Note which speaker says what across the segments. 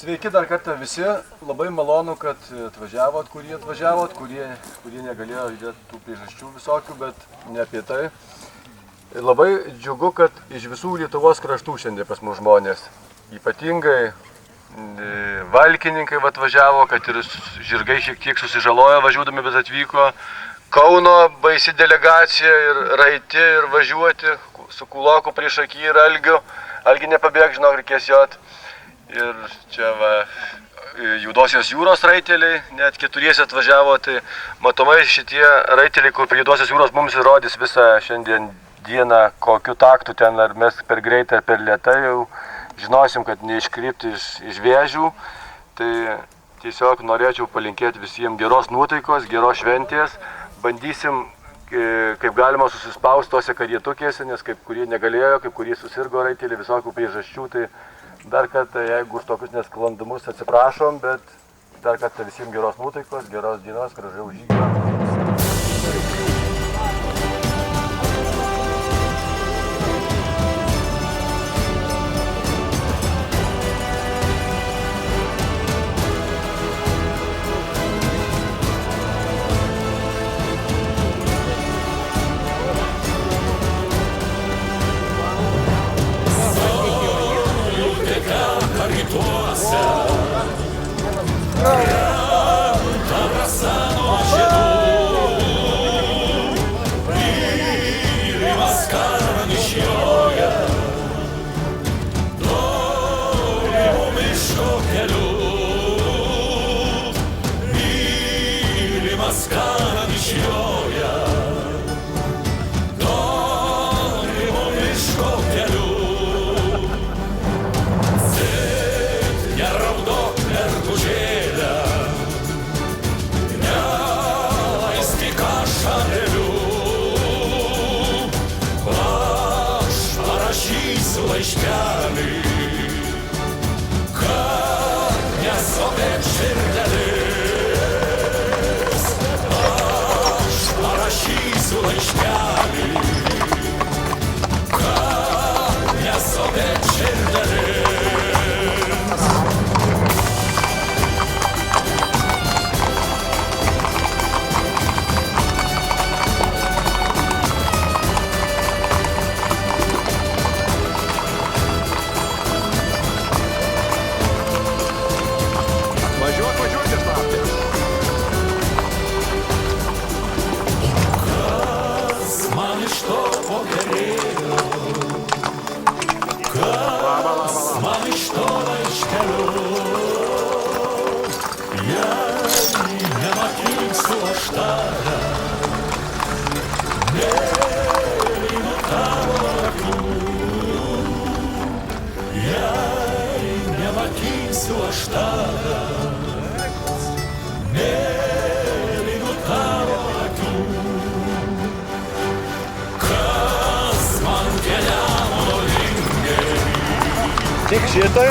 Speaker 1: Sveiki dar kartą visi, labai malonu, kad atvažiavot, kurie negalėjo dėl tų priežasčių visokių, bet ne apie tai. Labai džiugu, kad iš visų Lietuvos kraštų šiandien pas mus žmonės. Ypatingai valkininkai atvažiavo, kad ir žirgai šiek tiek susižalojo važiuodami, bet atvyko. Kauno baisi delegacija ir raiti ir važiuoti su Kuloku priešaky ir Algiu. Algi nepabėg, žinok, reikės jot. Ir čia Juodosios jūros raiteliai, net 4 atvažiavo, tai matomai šitie raiteliai, kur prie Juodosios jūros mums įrodys visą šiandien dieną, kokiu taktu ten, ar mes per greitai, ar per lėtai, jau žinosim, kad neiškrypti iš vėžių. Tai tiesiog norėčiau palinkėti visiems geros nuotaikos, geros šventės. Bandysim kaip galima susispausti tose karietukėse, nes kaip kurie negalėjo, kaip kurie susirgo raiteliai, visokių priežasčių. Tai dar kartą, jeigu už tokius nesklandumus atsiprašom, bet dar kartą visiems geros nuotaikos, geros dienos, gražaus žygio.
Speaker 2: Tik šitai?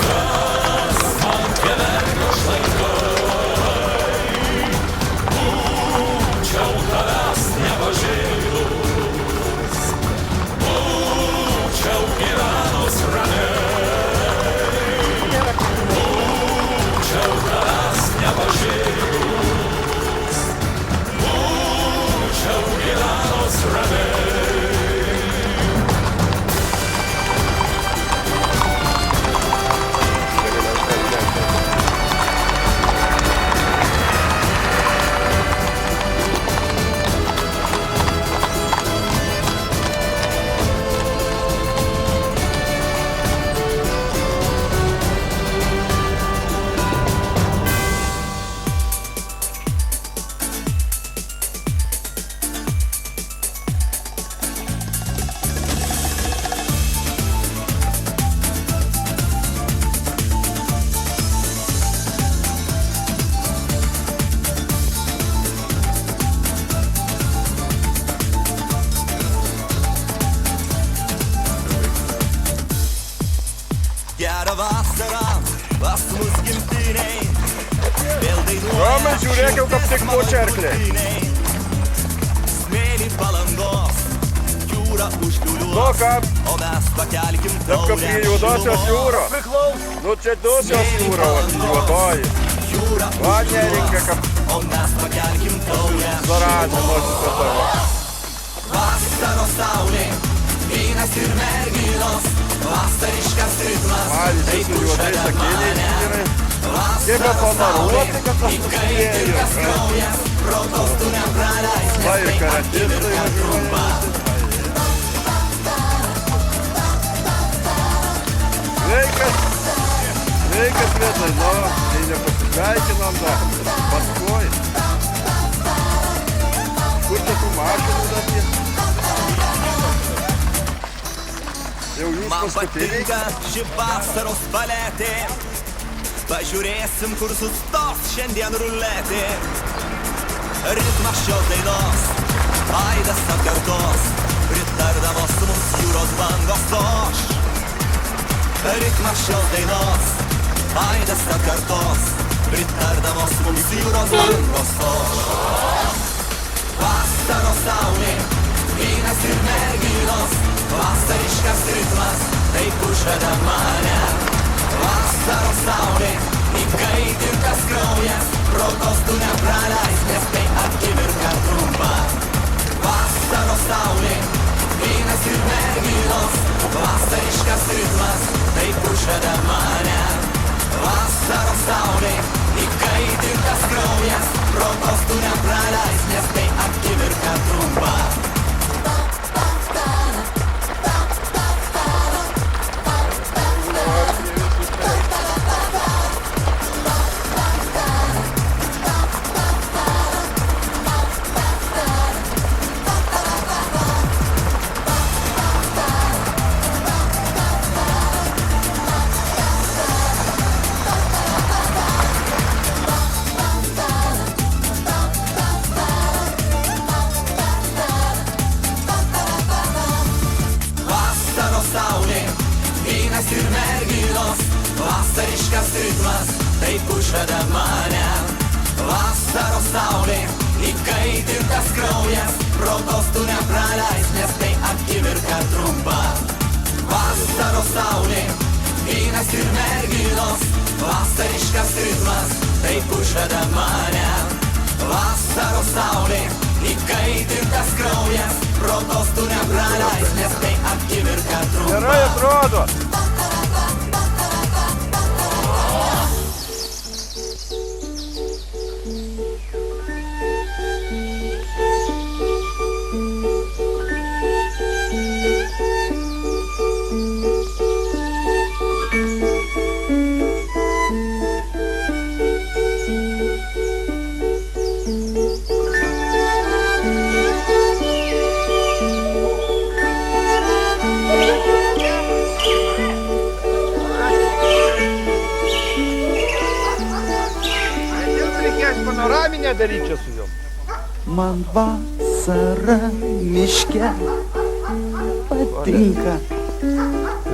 Speaker 2: Roman, žiūrėk jau kaip tik po čerklė. Nu ką, taip prie Juodosios jūros. Nu čia Dosios jūra, juodoji. Va nerinka, kad Zorazė nosita tavo.
Speaker 3: Vasaros saulė, vynas ir merginos, vasariškas ritmas,
Speaker 2: Valys su juodais akiniais vyrai. Kaip panaruoti, kad tas susidėjo. Va ir karatistai važiuoja. Sveikas vietoj, nu, tai nepasisveikinom dar, paskui. Kur čia tų mašinų dar jie? Jau jūs
Speaker 3: man
Speaker 2: paskutiniai?
Speaker 3: patinka ši vasaros paletė. Pažiūrėsim, kur sustos šiandien ruletė. Ritmas šios dainos, aidas atkartos, pritardamos mums jūros bangos toš. Ritmas šios dainos, aidas atkartos, pritardamos mums jūros bangos toš. Vasaros saulė, vynas ir merginos, vasariškas ritmas, taip užveda mane. Vasaros saulė, įkaitintas kraujas, progos tu nepraleis, nes tai akimirka trumpa. Vasaros saulė, vynas ir merginos, vasariškas ritmas, taip užveda mane. Vasaros saulė, įkaitintas kraujas, progos tu nepraleis, nes tai akimirka trumpa. Ir merginos, vasariškas ritmas, taip užveda mane. Vasaros saulė, įkaitintas kraujas, progos tu nepraleis, nes tai akimirka trumpa. Vasaros saulė, vynas ir merginos, vasariškas ritmas, taip užveda mane. Vasaros saulė, įkaitintas kraujas, progos tu nepraleis, nes tai akimirka trumpa.
Speaker 2: Gerai atrodo. Panoraminę daryti čia su jom.
Speaker 4: Man vasara miške patinka.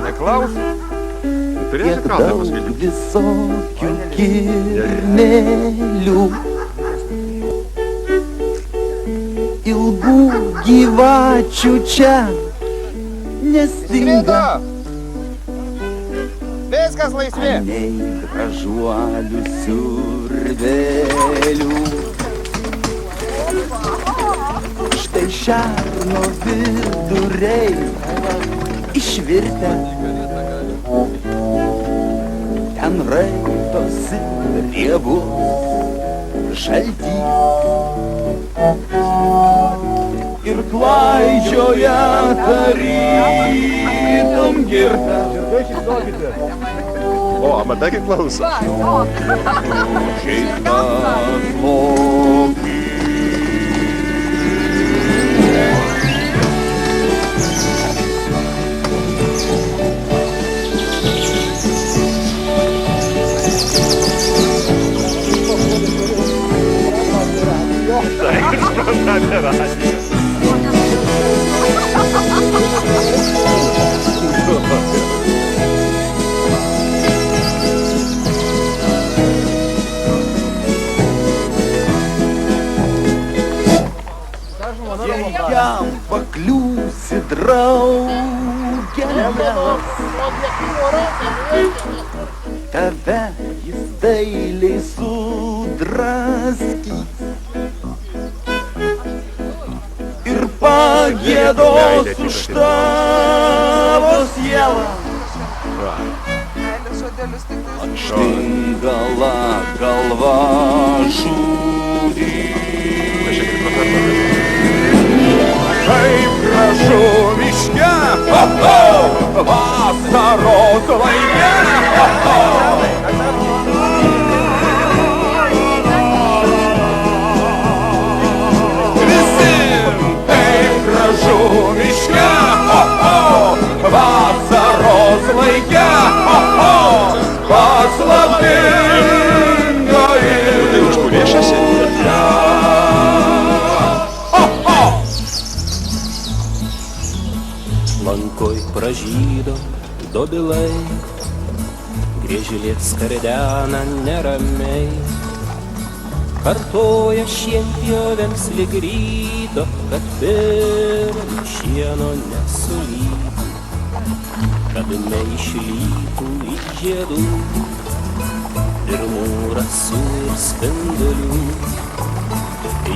Speaker 2: Neklausiu.
Speaker 4: Tiek daug visokių kirmėlių. Ilgų gyvačių čia nestinga.
Speaker 2: Viskas laisvi.
Speaker 4: Nei gražuolių siurvėlių. Štai šerno viduriai išvirtę. Ten raitosi riebus žaltys. Ir klaidžioja tarytum girta.
Speaker 2: O, matai, kaip klauso.
Speaker 4: Šitą lokį. Jam pakliūsi drauge mielas, tave jis dailiai sudraskys ir pagiedos už tavo sielą. Štai galva žudį. Kaip gražu miške, vasaros laike. Visi kaip gražu miške, vasaros laike. Paslaptinga ir užpulėšėsi.
Speaker 5: Lankoj pražydo dobilai, griežlės skardena neramiai. Kartoja šienpjovėms lyg ryto, kad pirm šieno nesulytų, kad neišlytų iš žiedų pirmų rasų ir spindulių.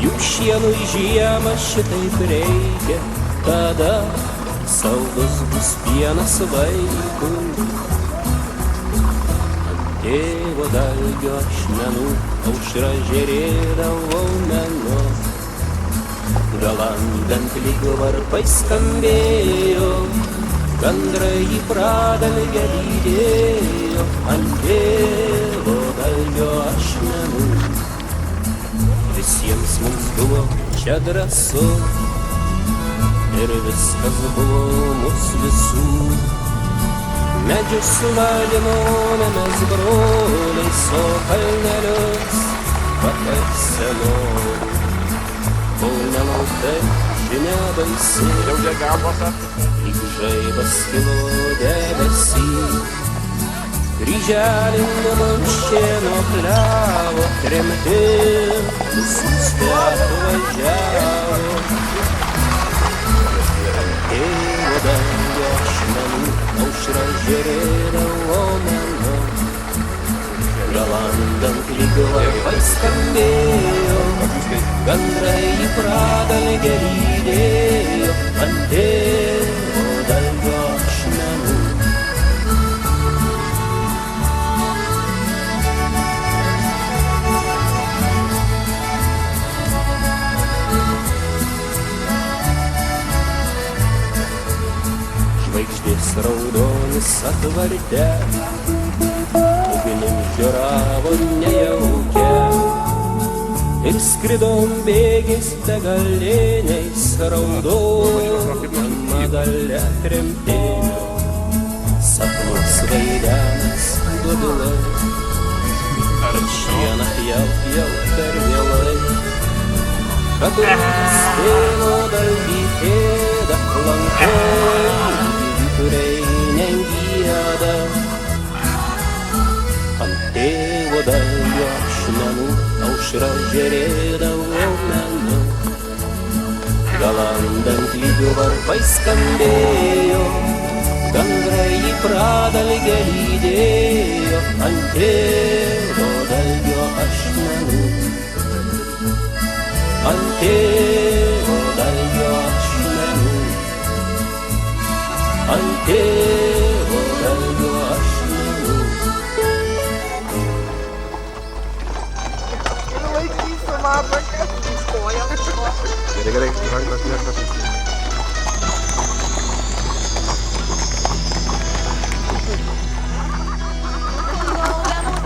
Speaker 5: Juk šienui žiemą šitaip reikia, tada saldus bus pienas vaikui. Ant tėvo dalgio ašmenų aušra žėrėdavo menu, galandant lyg varpai skambėjo, gandrai į pradalgę lydėjo. Ant tėvo dalgio ašmenų visiems mums buvo čia drąsu ir viskas buvo mūsų visų. Medžius suvalinome mes broliais, o kalnelius pataisėnau. Kol nelaukai žinia baisi, lyg žaibas kilo debesį. Kryželį nemanšėno klevo, tremtis atvažiavo. Tėvo dalgio ašmenų aušra žėrėdavo menu, galandant lyg varpai skambėjo, gandrai į pradalgę lydėjo. Ant tėvo dalgio ašmenų žvaigždės raudonis atvarte, ugnim žiūravo nejaukia, ir skridom bėgiais begaliniais, raudonama gale tremtėjo. Sapnus vaidenas dobilai, kad šieną jau per vėlai, kad tėvo dalgį ėda lankoj, kuriai negieda. Ant tėvo dalgio ašmenų aušra žėrėdavo menu, galandant lyg varpai skambėjo, gandrai į pradalgę lydėjo. Ant tėvo dalgio ašmenų, ant tėvo dalgio ašmenų, ant tėvo dalgio ašmenų.
Speaker 6: Laikysiu mamą, kad iškoja.
Speaker 2: Gerai, rankos nėra.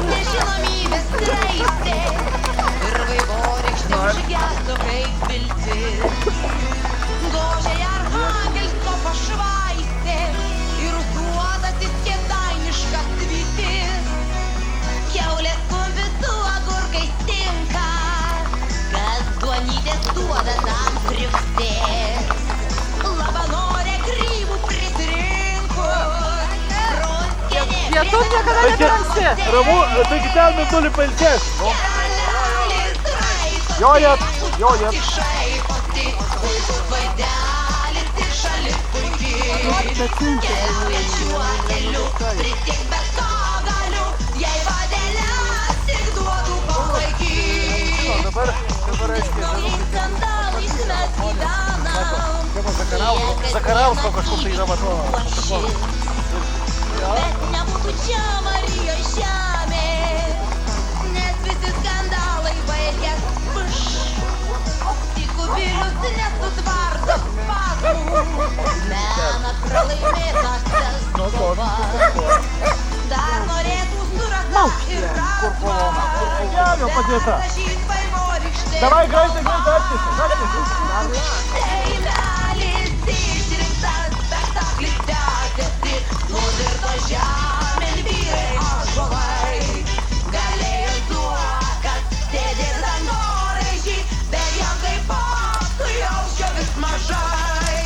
Speaker 7: Nežinomybės raistė ir vaivorykštė užgeso kaip viltis. Gožiai arhangelsko pašvaistė ir duodasis kėdainiškas vytis. Kiaulės kumpisu agurkais tinka, kas duonytės duoda tam kriukstės. Labanorė grybų prisirinko, runskienė
Speaker 6: Pietum niekada neprasti.
Speaker 8: Ramu, taigi ten mes toli pailsės. Jojat.
Speaker 7: Išaiposi, vaidelis iš šalis puikiai. Keliuočiuoteliu, prisiek bet ko galiu, jei vadelės tik duotų palaikyt. Naujais skandalais mes gyvenam.
Speaker 8: Zakarauską kažkur tai yra
Speaker 7: Uošis. Bet nebūtų čia Marijos žemė, nes visi skandalai baigės pš. Tik kubilius nesutvardo spazmų, mena pralaimėtąsias dovanas. Dar norėtų surata ir rapą, bet rašys vaivorykštė.
Speaker 8: Давай, грайте, грайте,
Speaker 7: Seimelis išrinktas, spektaklis tęsiasi, nuvirto žemėn vyrai ąžuolai. Galėjo tuo, kad sėdė dangoraižį, bet jam kaip paskui aukščio vis mažai.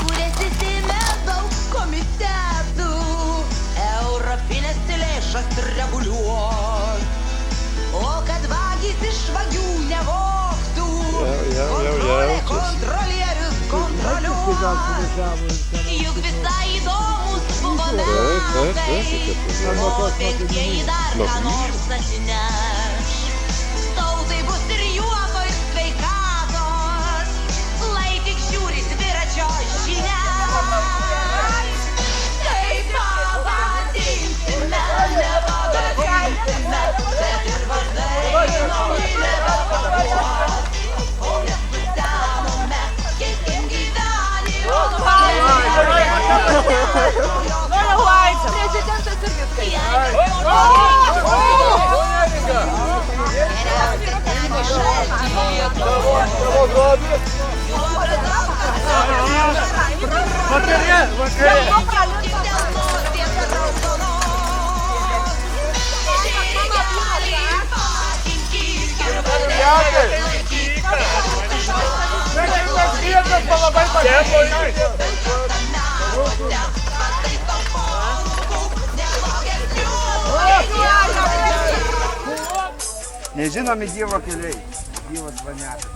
Speaker 7: Kūrėsi Seime daug komitetų, europinės lėšas reguliuos. O kad vagys iš vagių nevogtų, kontrolierius kontroliuos. Juk visai įdomus buvo metai, o pėstieji dar ką nors atsineš. Tautai bus ir juoko ir sveikatos, lai tik žiūri dviračio žinias. Tai pabandinsime, nepagadinsime, bet ir vardai nauji nebepapuos. O nesusenome, keiskim gyvenimo
Speaker 6: Prezidentas irgi skaitė.
Speaker 2: Nežinomi Dievo keliai, Dievas vaneka.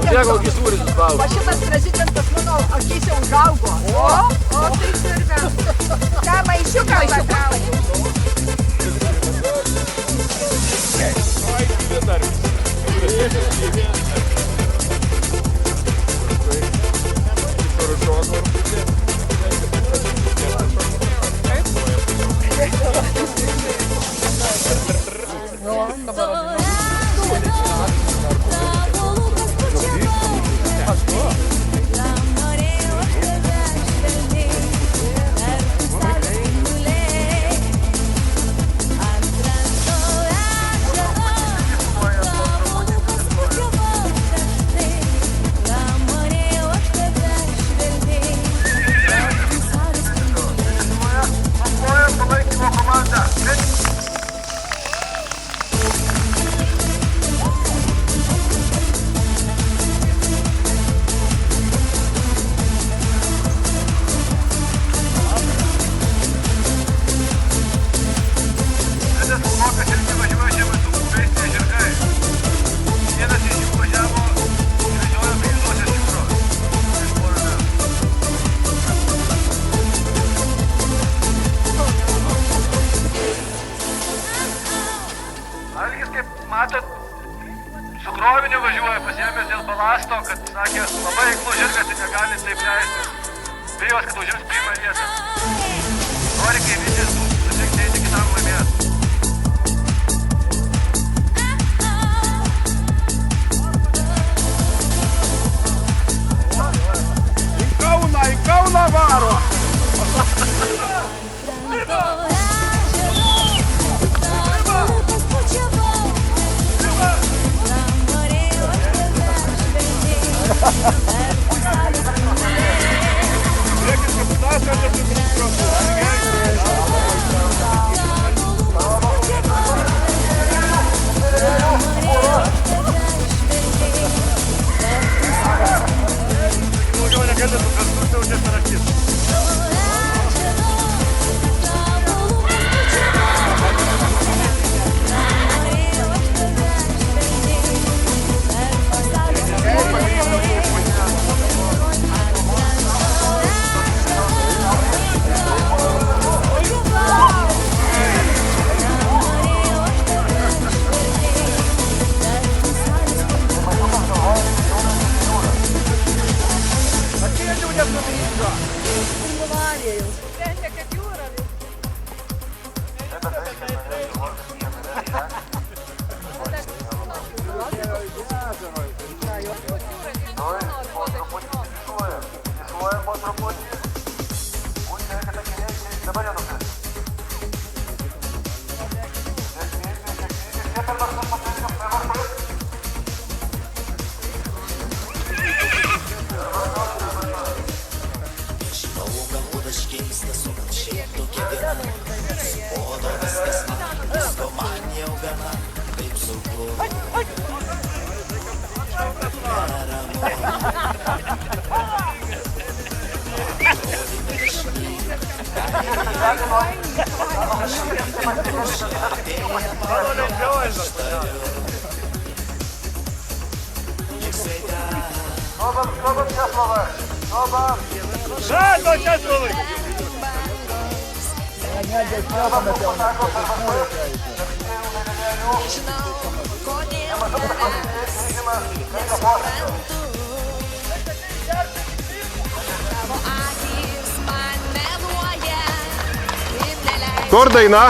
Speaker 8: Žiūrėk, kokį sūrį suspaudė.
Speaker 6: O šitas prezidentas mano akyse užaugo. O tai sirga. Ką maišiuką patraukė?
Speaker 1: matot, su kroviniu važiuoja pasiėmęs dėl balasto, kad sakė, labai eiklus žirgas ir negali taip leisti. Bijos, kad užims pirmą vietą. Nori kaimynės susiekti eiti kitam laimės.
Speaker 2: Į Kauną varo! Žiūrėkit, kaip tas, kad aš gali nukastus jau čia per akis. Žaldo Česlovai!
Speaker 7: Nežinau, kodėl tavęs nesuprantu. Tavo akys man meluoja ir neleidžia.
Speaker 4: Kur daina?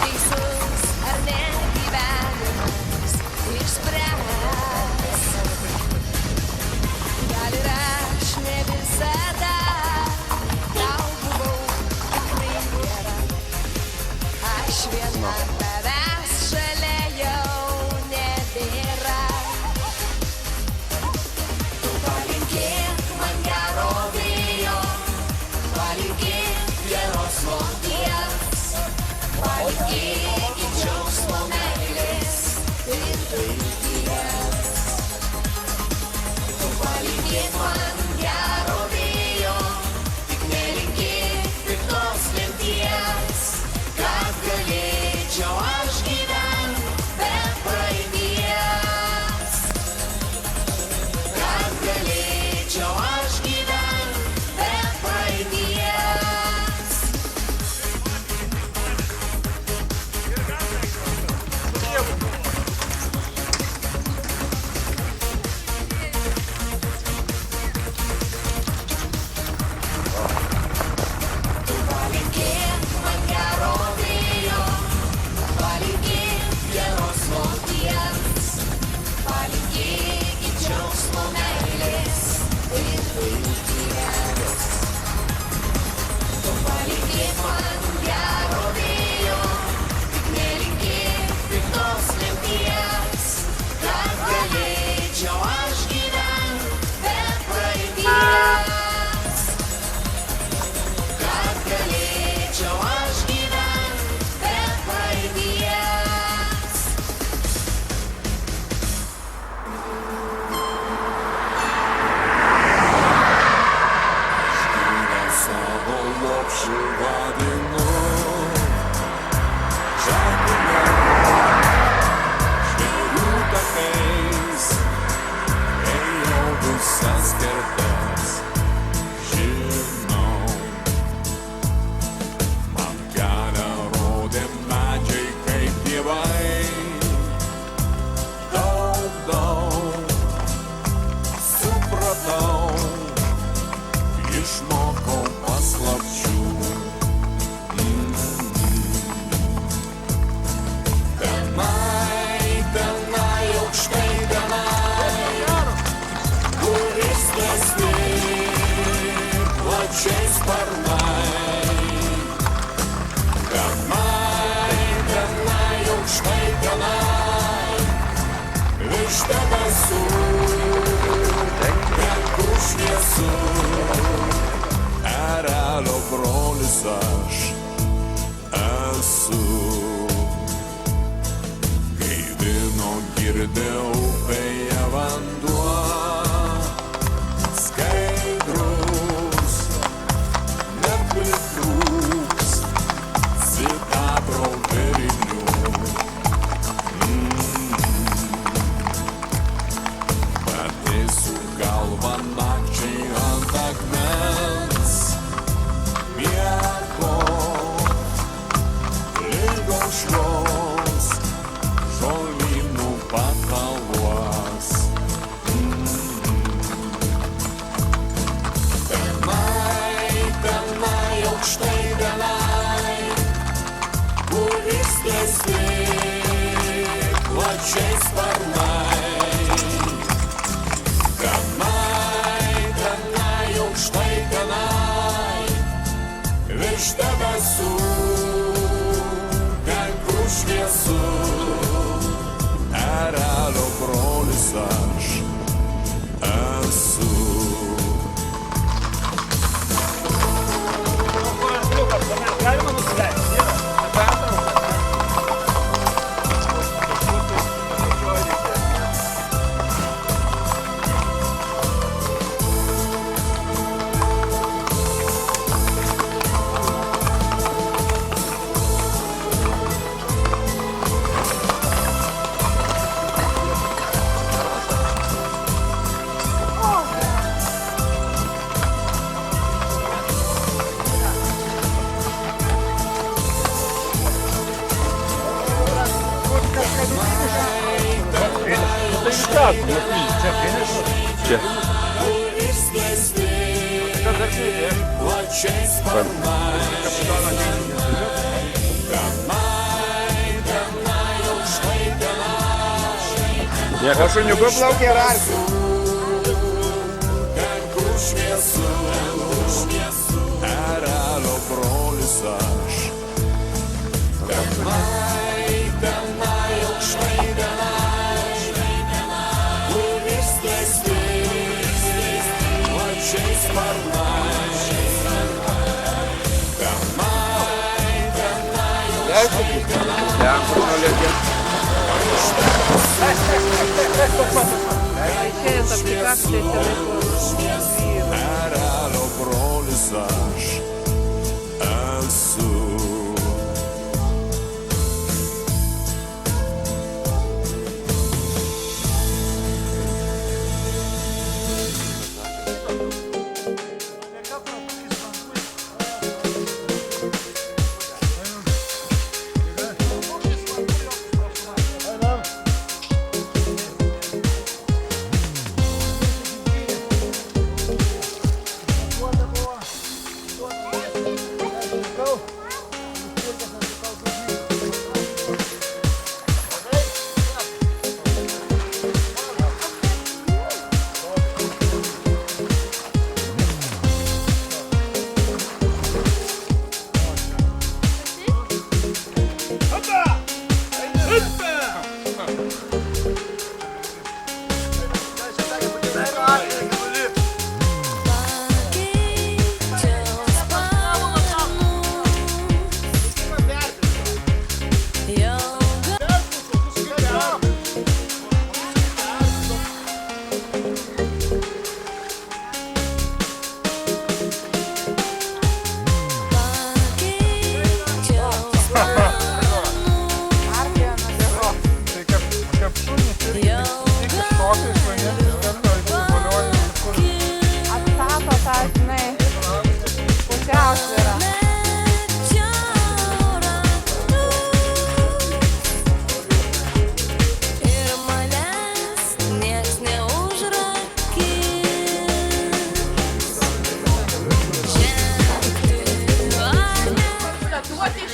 Speaker 7: Teisus ar ne gyvenimas išspręs. Gal ir aš ne visada tau buvau tikrai gera. Aš viena tavęs šalia jau nebėra. Tu palinkėk man gero vėjo, palinkėk geros kloties, palinkėk džiaugsmo meilės ir vilties. Tu palinkėk man gero vėjo, tik nelinkėk piktos lemties, kad galėčiau aš gyvent be praeities. Kad galėčiau aš gyvent be praeities.
Speaker 4: skirtas, žinau. Man kelią rodė medžiai kaip dievai. Daug supratau, išmokau paslapčių. Tenai aukštai tenai, kur išskleisti plačiai sparnai. Tenai aukštai tenai, virš debesų, tenkur šviesu. Erelio brolis aš esu. Girdėjau upėje vanduo, skaidrus, nepritrūks sidabro vėrinių. Padėsiu galvą nakčiai ant akmens, miego, lig aušros, žolynų pataluos. Tenai aukštai tenai, kur išskleisti plačiai sparnai. Tenai aukštai tenai, virš debesų, tenkur šviesu. Erelio brolis aš esu.
Speaker 8: Galima nusileisti.
Speaker 2: O šuniuku plaukia rarkiu.
Speaker 4: Erelio brolis aš. Tenai aukštai tenai, kur išskleisti plačiai sparnai. Tenai aukštai tenai. Erelio brolis aš esu.
Speaker 9: Kaip šunys, tik šokai, šunys, iš karto įsivolioja, kur
Speaker 6: tą, žinai, pusiausvyrą.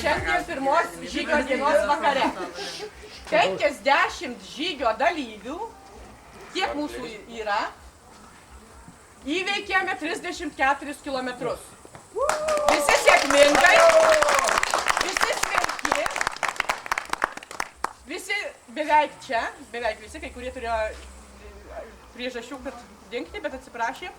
Speaker 6: Šiandien pirmos žygio dienos vakare. 50 žygio dalyvių, kiek mūsų yra, įveikėme 34 kilometrus. Visi sėkmingai, visi sveiki, visi beveik čia, beveik visi, kai kurie turėjo priežasčių, kad dingti, bet atsiprašė.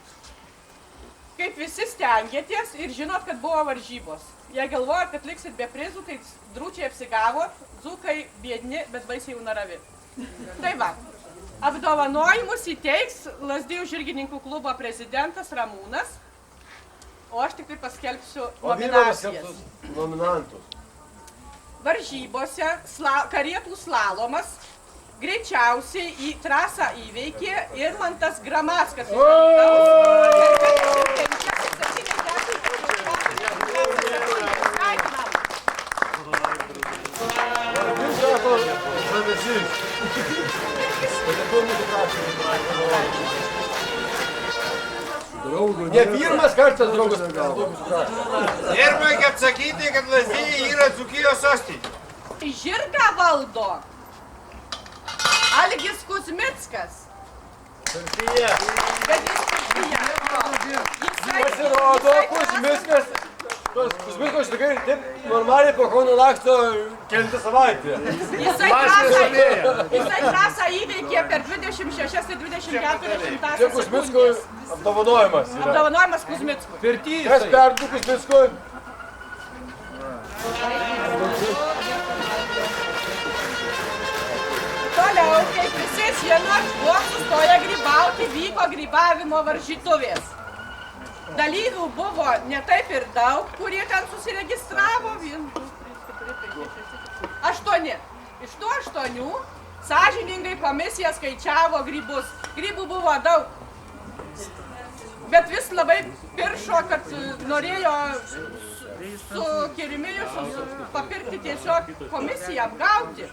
Speaker 6: Kaip visi stengiatės ir žinot, kad buvo varžybos. Jei galvojat, kad liksit be prizų, tai drūčiai apsigavot, dzūkai biedni, bet baisiai unaravi. Tai va, apdovanojimus įteiks Lazdijų žirgininkų klubo prezidentas Ramūnas, o aš tik tai paskelbsiu nominacijas.
Speaker 2: Nominantus.
Speaker 6: Varžybose karietų slalomas greičiausiai į trasą įveikė Irmantas Gramaskas.
Speaker 2: Ne pirmas kartas, draugas.
Speaker 9: Ir reikia atsakyti, kad Lazdijai yra Dzūkijos sostinė.
Speaker 6: Žirgą valdo Algis Kuzmickas. Bet jis
Speaker 2: Pasirodo, Kuzmickas tikrai taip normaliai po Kauno laksto kelintą savaitę.
Speaker 6: Jisai trasą įveikė per 26 ir 24
Speaker 2: Čia Kuzmickui apdovanojimas yra.
Speaker 6: Apdovanojimas Kuzmickui.
Speaker 2: Kas perdu Kuzmickui?
Speaker 6: Toliau, kaip visi žinot, buvo sustoję grybauti, vyko grybavimo varžytuvės. Dalyvių buvo ne taip ir daug, kurie ten susiregistravo. 1, 2, 3, 4, 5, 6, 7, 8. Iš tų 8 sąžiningai komisija skaičiavo grybus. Grybų buvo daug, bet vis labai piršo, kad norėjo su Kirimėju papirkti tiesiog komisiją, apgauti.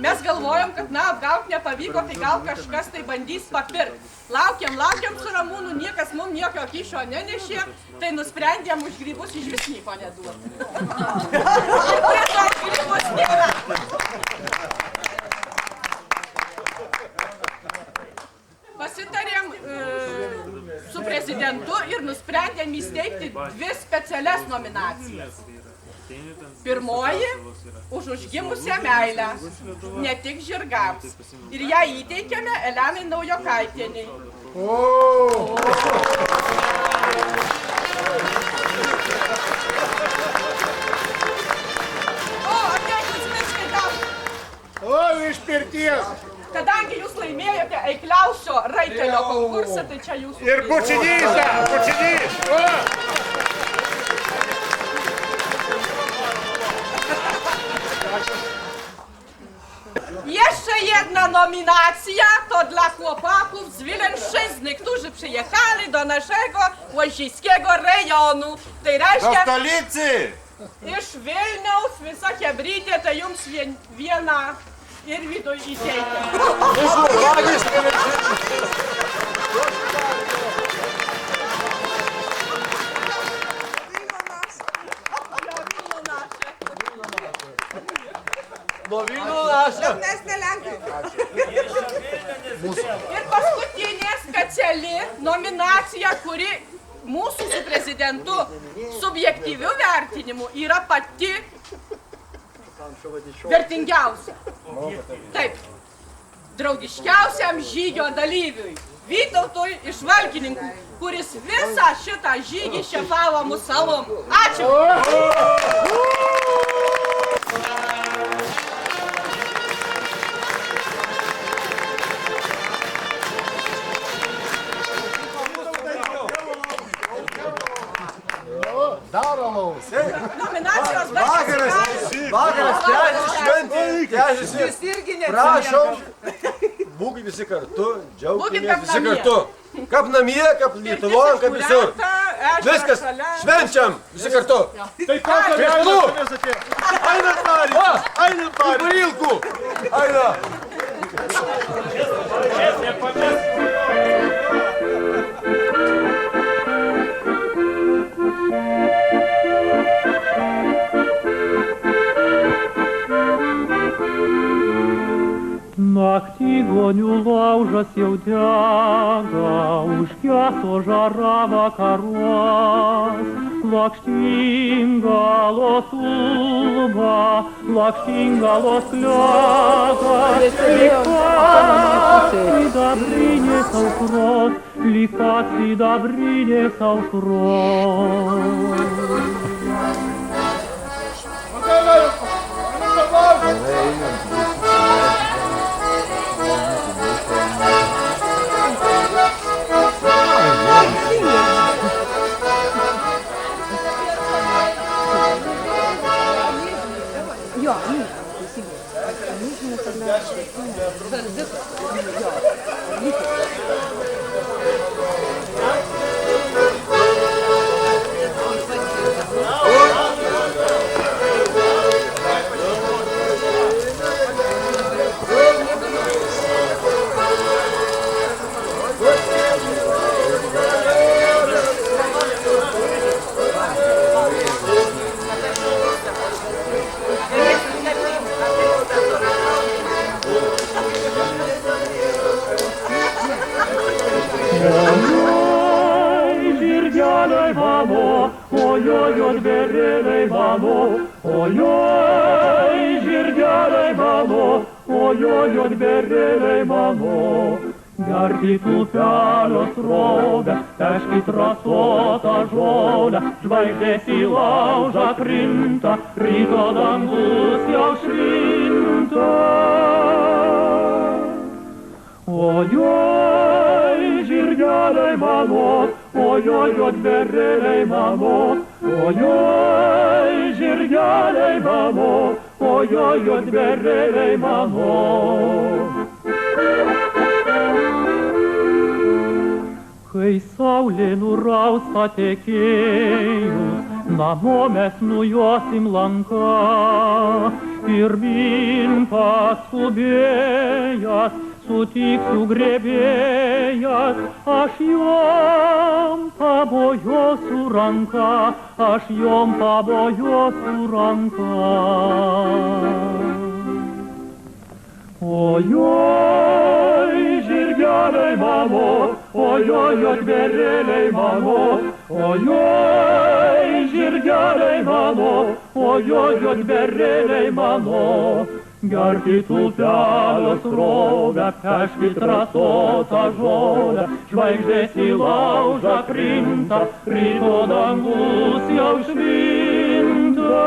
Speaker 6: Mes galvojom, kad apgauti nepavyko, tai gal kažkas tai bandys papirkti. Laukiam su Ramūnu, niekas mums nieko kyšio nenešė, tai nusprendėm už grybus iš vis nieko neduoti. Ir prie to grybus nėra. Pasitarėm su prezidentu ir nusprendėm įsteigti 2 specialias nominacijas. Pirmoji – už užgimusią meilę, ne tik žirgams. Ir ją įteikėme Elenai Naujokaitienei.
Speaker 9: Iš pirties.
Speaker 6: Kadangi jūs laimėjote eikliausio raitelio konkursą, tai čia jūsų...
Speaker 9: Ir bučinys, bučinys.
Speaker 6: Jeszcze jedna nominacja to dla chłopaków z Wileńszczyzny, którzy przyjechali do naszego łazińskiego rejonu. Tai reiškia,
Speaker 9: stolicy.
Speaker 6: Iš Vilniaus, Visokia Brytė, tai jums vieną ir vidų įteikia. Ir paskutinė speciali nominacija, kuri mūsų su prezidentu subjektyviu vertinimu yra pati vertingiausia. Taip, draugiškiausiam žygio dalyviui, Vytautui iš Valkininkų, kuris visą šitą žygį šefavo mūsų salom. Ačiū!
Speaker 2: Daromos.
Speaker 6: Nominacijos
Speaker 2: Vakaras, tęsiasi šventė, tęsiasi. Prašom būkit visi kartu,
Speaker 6: Būkit
Speaker 2: džiaukitės
Speaker 6: kaip
Speaker 2: visi
Speaker 6: namie.
Speaker 2: kartu. Kaip namie, kaip Lietuvon, kaip visur. Viskas, švenčiam, visi kartu.
Speaker 8: Tai kokio
Speaker 2: Priešlu!
Speaker 8: atėjo?
Speaker 2: Einam nari! Einam nari! Parilku! Einam!
Speaker 5: Naktį gonių laužas jau dega, užgeso žara vakaruos. Lakštingalos ulba, lakštingalos klegas, sidabrinės aušros, lyg pat sidabrinės aušros. Žirgeliai mano, ojoj, žvėreliai mano, ojoj, žirgeliai mano, ojoj, žvėreliai mano. Gerkit upelio srovę, peškit rasotą žolę, žvaigždės į laužą krinta, ryto dangus jau švinta. Ojoj, žirgeliai mano, ojoj, žvėreliai mano, ojoj, žirgeliai mano, ojoj, žvėreliai mano. Kai saulė nuraus patekėjus, namo mes nujosim lanką, pirmin paskubėjęs, sutiksiu grebėjas, aš jom pabojosiu ranką, aš jom pabojosiu ranką. Ojoj, žirgeliai mano, ojoj, žvėreliai mano, ojoj, žirgeliai mano, ojoj, žvėreliai mano. Gerkit upelio srovę, peškit rasotą žolę, žvaigždės į laužą krinta, ryto dangus jau švinta.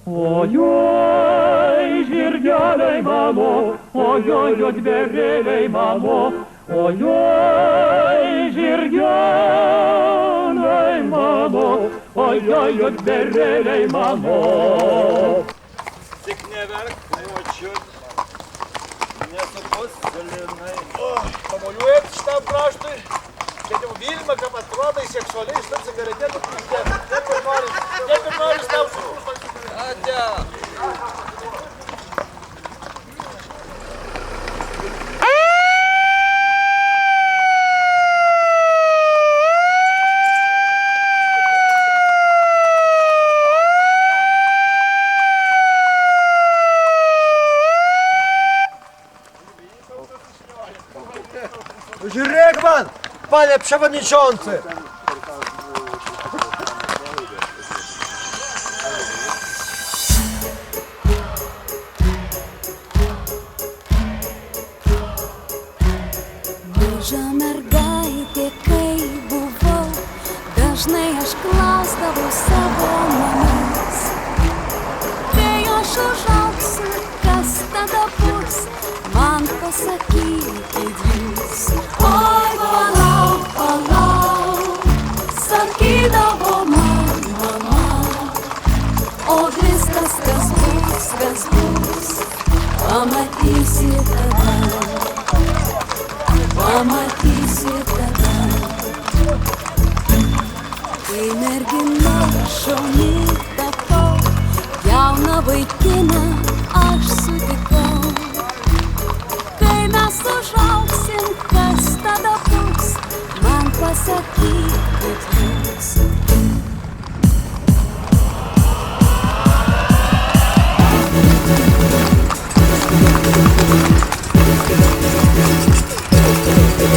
Speaker 5: Ojoj, žirgeliai mano, ojoj, žvėreliai mano, ojoj, žirgeliai mano, ojoj, žvėreliai mano.
Speaker 2: Tik neverk, močiut, nesupus galinai.
Speaker 8: Pamojuojat šitam kraštui, kad jau Vilma, kaip atrodai, seksualiai šitą cigaretėtų pridėt. Taip ir noris tau sukurti.
Speaker 2: Atia. Žiūrėk man, panie przewodniczący!
Speaker 10: Maža mergaitė, kai buvau, dažnai aš klausdavau savo mamos. Kai aš užaugsiu, kas tada bus, man pasakykit jūs. Oi, palauk, palauk, sakydavo man mama, o viskas, kas bus, Pamatysi tada, pamatysi tada, kai mergina šauni tapau, jauną vaikiną aš sutikau. Kai mes užaugsim, kas tada bus, man pasakykit jūs.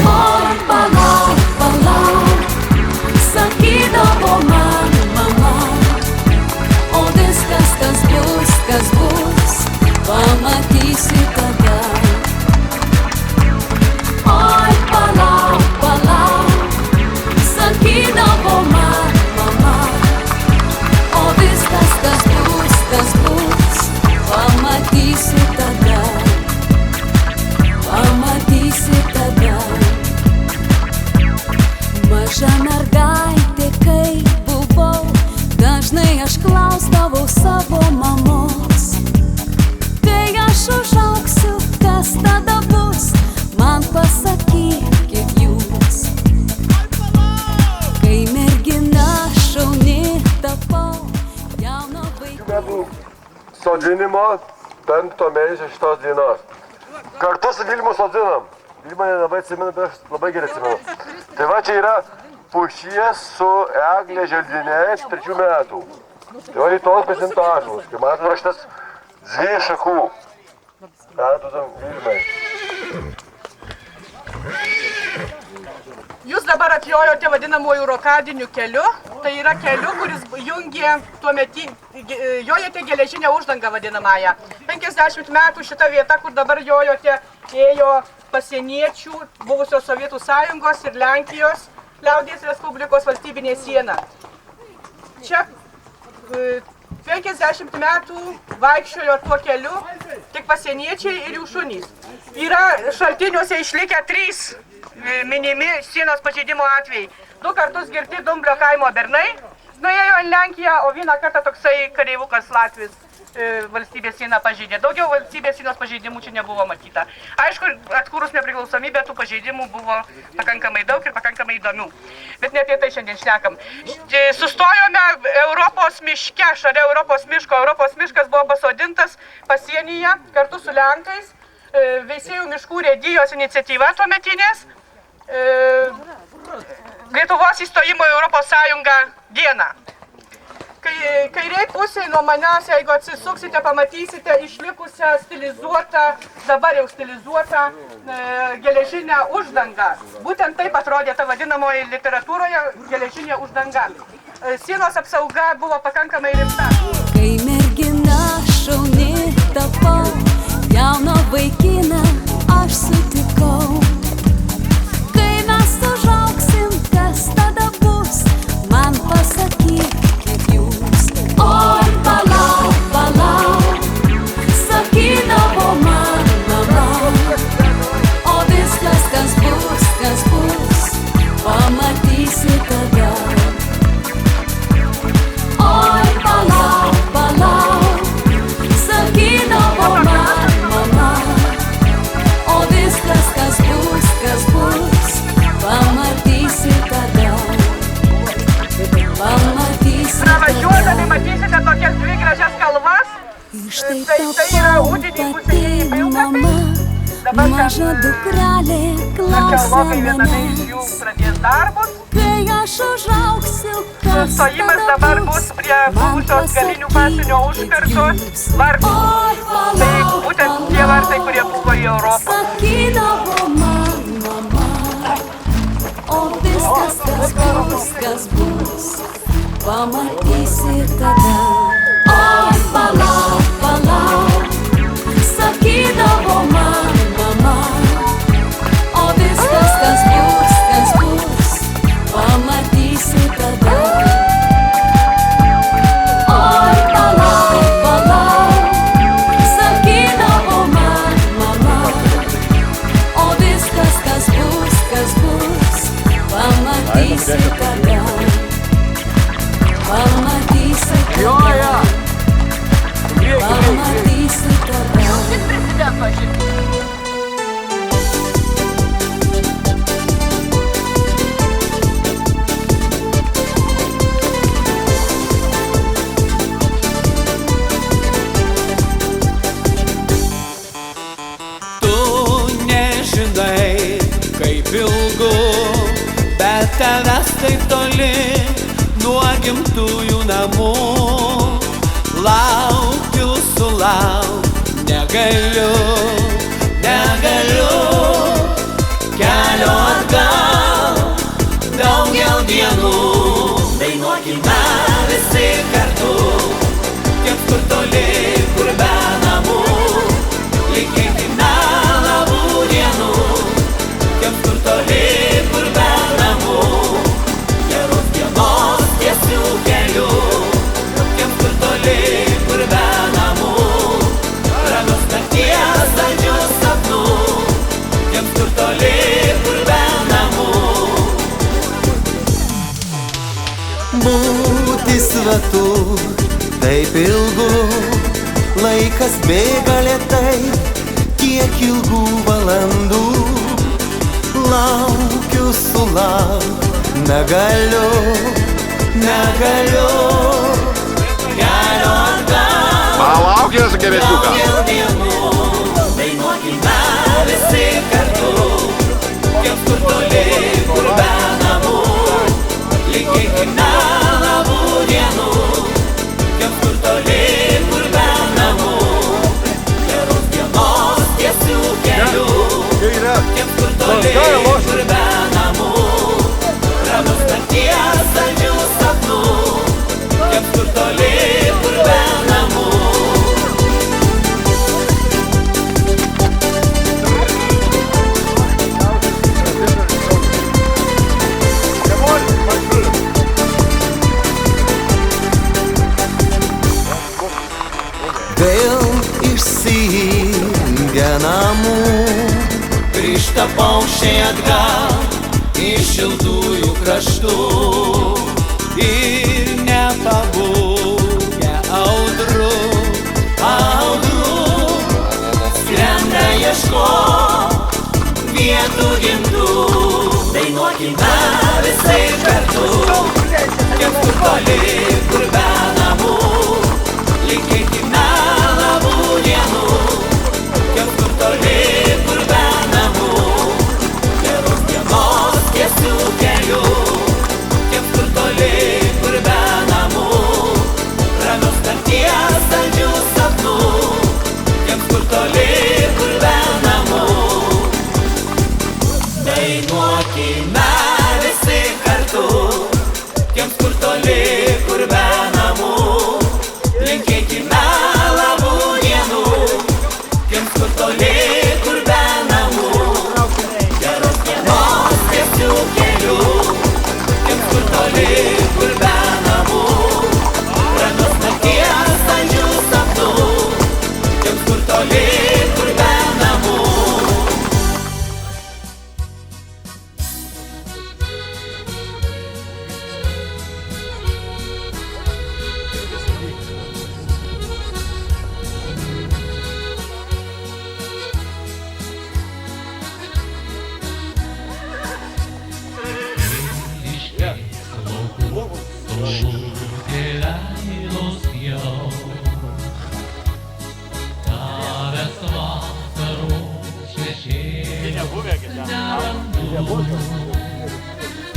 Speaker 10: Oi, palauk, palauk, sakydavo man mama, o viskas, kas bus, pamatysi tada. Oi, palauk, palauk, sakydavo man mama, o viskas, kas bus, pamatysi tada. Pamatysi tada. Maža mergaitė, kai buvau, dažnai aš klausdavau savo mamos. Kai aš užaugsiu, kas tada bus, man pasakykit jūs. Kai mergina šauni tapau, jauno
Speaker 1: Metų sodinimo 5 mėnesio šitos dienos. Kartu su Vilmu sodinam. Vilma nelabai atsimenu, bet aš labai gerai atsimenu. Tai va čia yra pušies su eglė želdiniais 3 metų. Tai va rytojus pasimto ąžuolas. Kai matot raštas 2 šakų. Perduodam Vilmai.
Speaker 6: Jūs dabar atjojote vadinamuoju rokadiniu keliu. Tai yra keliu, kuris jungia jojate geležinę uždangą vadinamąją. 50 metų šita vieta, kur dabar jojote, ėjo pasieniečių buvusios Sovietų Sąjungos ir Lenkijos Liaudies Respublikos valstybinė siena. Čia 50 metų vaikščiojo tuo keliu tik pasieniečiai ir jų šunys. Yra šaltiniuose išlikę 3 minimi sienos pažeidimo atvejai. 2 kartus girti Dumblio kaimo bernai nuėjo į Lenkiją, o vieną kartą toksai kareivukas Latvis valstybės sieną pažeidė. Daugiau valstybės sienos pažeidimų čia nebuvo matyta. Aišku, atkūrus nepriklausomybę, tų pažeidimų buvo pakankamai daug ir pakankamai įdomių. Bet ne apie tai šiandien šnekam. Sustojome Europos miške, šalia Europos miško. Europos miškas buvo pasodintas pasienyje kartu su Lenkais. Veisiejų miškų urėdijos iniciatyva tuometinės. Lietuvos įstojimo į Europos Sąjungą dieną. Kairiai pusėje nuo manęs, jeigu atsisuksite, pamatysite išlikusią stilizuotą, dabar jau stilizuotą geležinę uždangą. Būtent taip atrodė ta vadinamoji literatūroje geležinė uždanga. Sienos apsauga buvo pakankamai rimta.
Speaker 10: Kai mergina šauni tapau, jauno vaikiną aš sutikau. Kai mes užaugsim, kas tada bus, man pasakykit jūs. Oi, palauk, palauk, sakydavo man mama, o viskas, kas bus, pamatysi tada. Oi, palauk, palauk, sakydavo man mama, o viskas, kas bus, pamatysi tada.
Speaker 6: Pravažiuodami matysite tokias 2 gražias kalvas. Tai yra ūdininkų senieji pilkapiai.
Speaker 10: Maža dukrelė klausia manęs,
Speaker 6: pradės darbus.
Speaker 10: kai aš užaugsiu, kas
Speaker 6: Sustojimas dabar bus prie buvusios galinių pasienio užkardos vartų. Tai būtent tie vartai, kurie buvo į Europą.
Speaker 10: Sakydavo man mama, o viskas, kas bus, pamatysi tada. Oi, palauk, palauk, sakydavo man mama, o viskas, kas bus, pamatysi tada. Oi, palauk, palauk, sakydavo man mama, o viskas, kas bus, pamatysi tada. Pamatysi tada. Pamatysi tada.
Speaker 3: tavęs taip toli nuo gimtųjų namų. Laukiu, negaliu, negaliu. Kelio atgal daugel dienų. Dainuokime visi kartu, tiems kur toli, kur be namų. Linkėkime labų dienų, tiems kur toli, kur be namų. Geros dienos tiesių kelių, tiems kur toli, kur be namų. Ramios nakties saldžių sapnų, tiems kur toli, kur be namų. Būti svetur taip ilgu, laikas bėga lėtai, kiek ilgų valandų. Laukiu, negaliu, negaliu. Kelio atgal
Speaker 2: Palaukės, geresniuką.
Speaker 3: daugel dienų. Dainuokime visi kartu, tiems kur toli, kur be namų. Linkėkime labų dienų, tiems kur toli, kur be namų. Geros dienos tiesių kelių, tiems kur toli, kur be namų. Ramios nakties saldžių sapnų, tiems kur toli, kur be namų. Vėl išsijungia namų, grįžta paukščiai atgal iš šiltųjų kraštų. Ir nepabūgia audrų, skrenda ieškot vietų gimtų. Dainuokime visi kartu, tiems kur toli, kur be namų. Linkėkime labų dienų, tiems kur toli, kur be namų. Geros dienos tiesių kelių, tiems kur toli, kur be namų. Ramios nakties saldžių sapnų, tiems kur toli, kur be namų. Dainuokime visi kartu, tiems kur toli, kur be namų. Linkėkime labų dienų, tiems kur toli, kur be namų. Geros dienos tiesių kelių, tiems kur toli, kur be namų. Ramios nakties saldžių sapnų, tiems kur toli, kur be namų.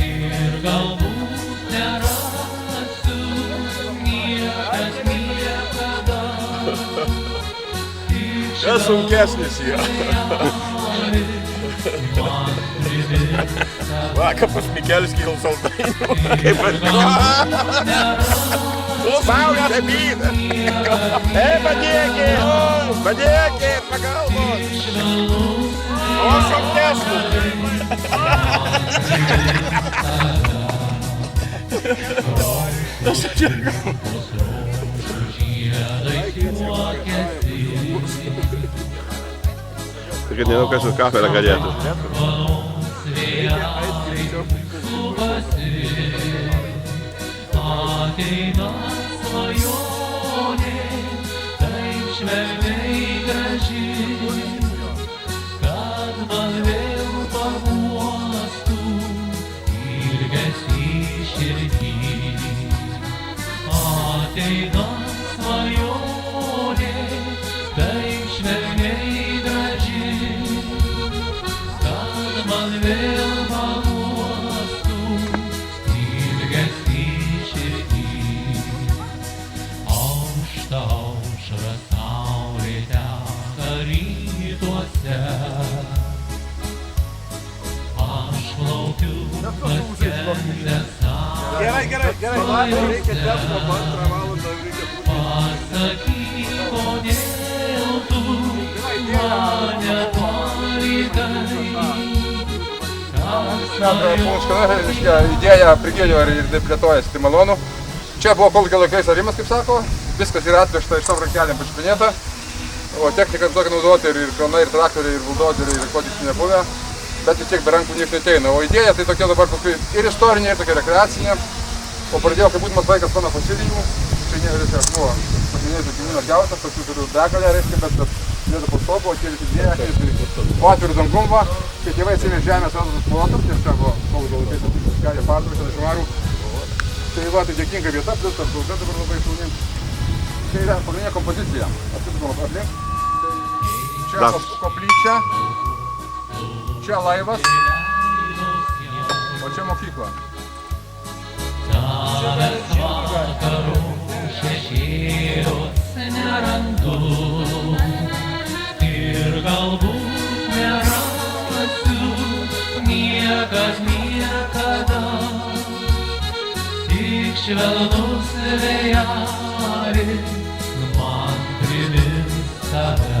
Speaker 3: Ir galbūt nerasiu niekas niekada.
Speaker 2: Čia sunkesnis yra. Va, kaip pas Mikelskį jau saldainių. Kaip pas Tu saulė apyda. Padėkit, padėkit, pagalbos. O sunkesnis. Kad nežinau, kas už kafelę galėtų.
Speaker 5: Ateina svajonė, taip švelniai graži, kad man vėl paguostų ilgesį širdį. Ateina svajonė, taip švelniai graži, kad man vėl paguostų Aš plaukiu paskendęs
Speaker 2: Gerai, reikia tempo, antrą valandą reikia būti.
Speaker 5: pasakyk, kodėl tu mane palikai.
Speaker 11: Idėja prigėlio ir plėtojasi, tai malonu. Čia buvo kolūkio laikais arimas, kaip sako, viskas yra atvežta iš savo rankelėm pačiupinėta. O technika tokia naudoti ir kranai, ir traktoriai, ir buldozeriai, ir ko tik nebuvę. Bet vis tiek be rankų nieks neteina. O idėja tai tokia dabar paskui ir istorinė, ir tokia rekreacinė. O pradėjau, kai būdamas vaikas mano fosilijų, čia ne viskas buvo. Paminėsiu gyvūnas gautas, tokių turiu begalę, reiškia, bet dėdu po stopo, kėlėsi idėją, po atvirų dangum va, kai tėvai atsivė žemės radotus plotus, nes čia buvo kolūkio laikais atvykus ką jie pardavė, kada švarų. Tai va, tai dėkinga vieta, plius tas daugia dabar labai šaunim. Tai yra pagrindinė kompozicija. Atsisukom aplink. Čia koplyčia, čia laivas, o čia mokykla.
Speaker 5: Tavęs vakarų šešėliuose nerandu ir galbūt nerasiu niekas niekada. Tik švelnus vėjelis man primins tave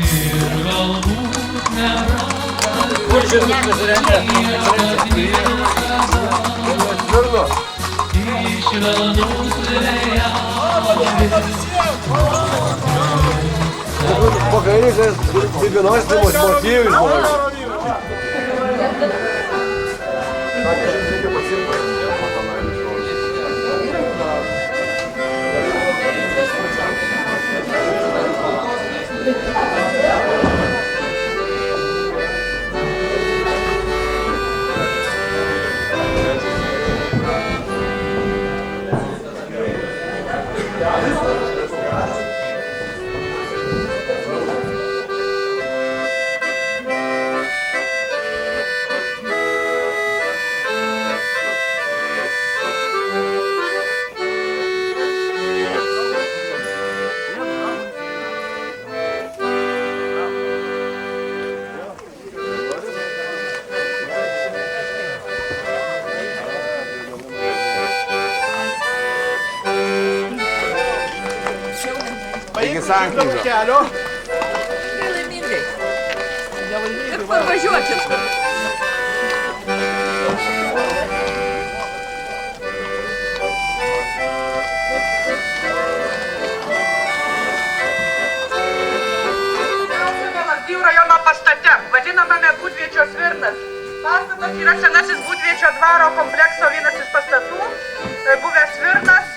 Speaker 5: ir galbūt nerasiu niekas niekada. Tik švelnus vėjelis
Speaker 2: Pagarinės vienos temos motyvai žmonės.
Speaker 8: Sankryžą. Kelio.
Speaker 6: Nelaimingai. Ir parvažiuokit. Lazdijų rajono pastate, vadinamame Būdviečio Svirnas. Pastatas yra senasis Būdviečio dvaro komplekso vienas iš pastatų, buvęs Svirnas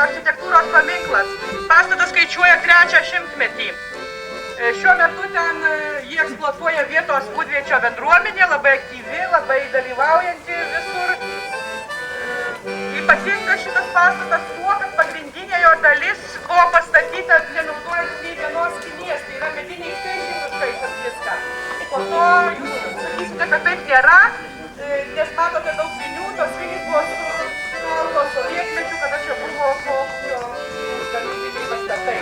Speaker 6: architektūros paminklas. Pastatas skaičiuoja 3 šimtmetį. Šiuo metu ten jį eksploatuoja vietos Būdviečio bendruomenė, labai aktyvi, labai dalyvaujanti visur. Ypatingas šitas pastatas tuo, kad pagrindinė jo dalis buvo pastatyta nenaudojant nei vienos skinies, tai yra mediniais skaičiais nuskaičiant viską. Po to jūs sakysite, kad taip nėra, nes matote daug vinių, tos vinys buvo sukaltos sovietmečių, kada čia buvo gamybiniai pastatai.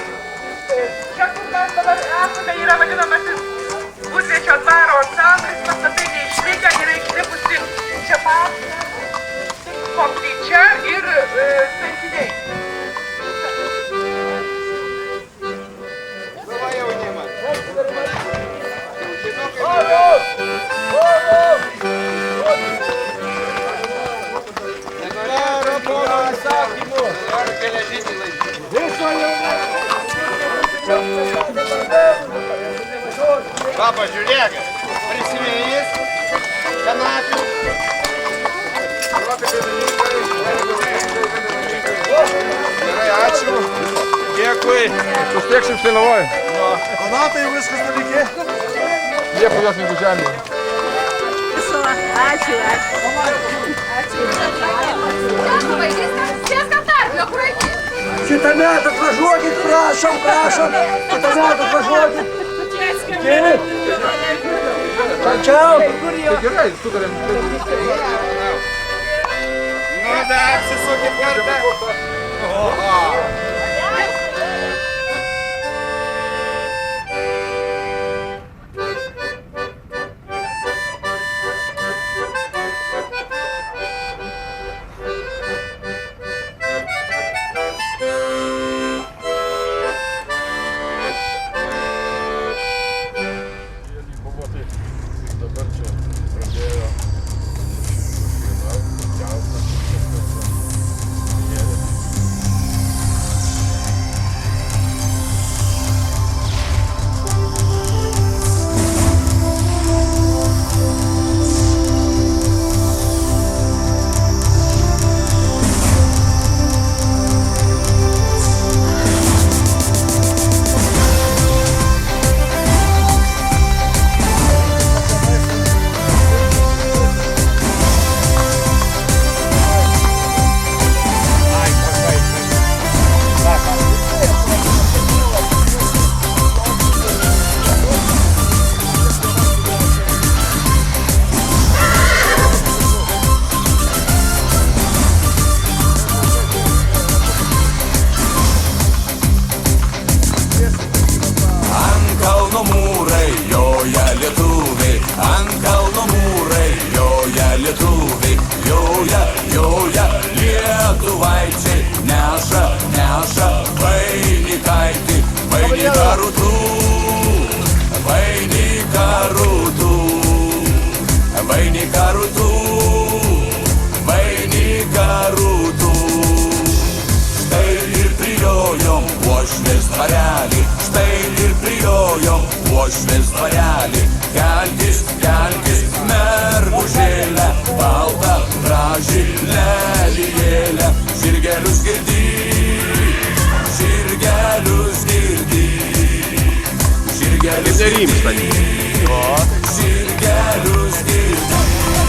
Speaker 6: Čia, kur mes dabar esame, yra vadinamasis Būdviečio dvaro centras, pastatai neišlikę, yra išlikusi čia pat koplyčia ir tvenkiniai.
Speaker 9: Sava jaunimas. Negaliu pono įsakymų. Ar geležinį laikyti. Viso jaunimas. Papa, žiūrėk, prisimėjęs, kanapių. Gerai, ačiū. Dėkui.
Speaker 11: Sustieksim štai
Speaker 2: Donatai jau viskas dalyki.
Speaker 11: Liepų jos negu žemė.
Speaker 6: Ačiū.
Speaker 8: Šitą metą atvažiuokit, prašom. Šitą metą atvažiuokit. Tačiau.
Speaker 11: Tai gerai, sutarėm.
Speaker 9: Nu, dar apsisukit kartą.
Speaker 4: uošvės dvarelį. Kelkis, kelkis, mergužėlę, baltą graži lelijėlę. Žirgelius girdyk, žirgelius girdyk, žirgelius girdyk, žirgelius girdyk.